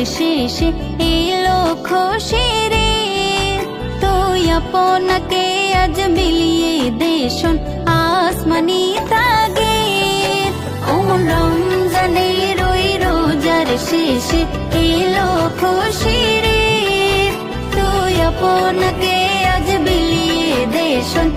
শেষে এলো খুশিরে তুই আপনাকে আজ বিলিয়ে দেশন আসমানি তাগে ওমন রমজানের ওই রোজার শেষে এলো খুশিরে তুই আপনাকে আজ বিলিয়ে দেশন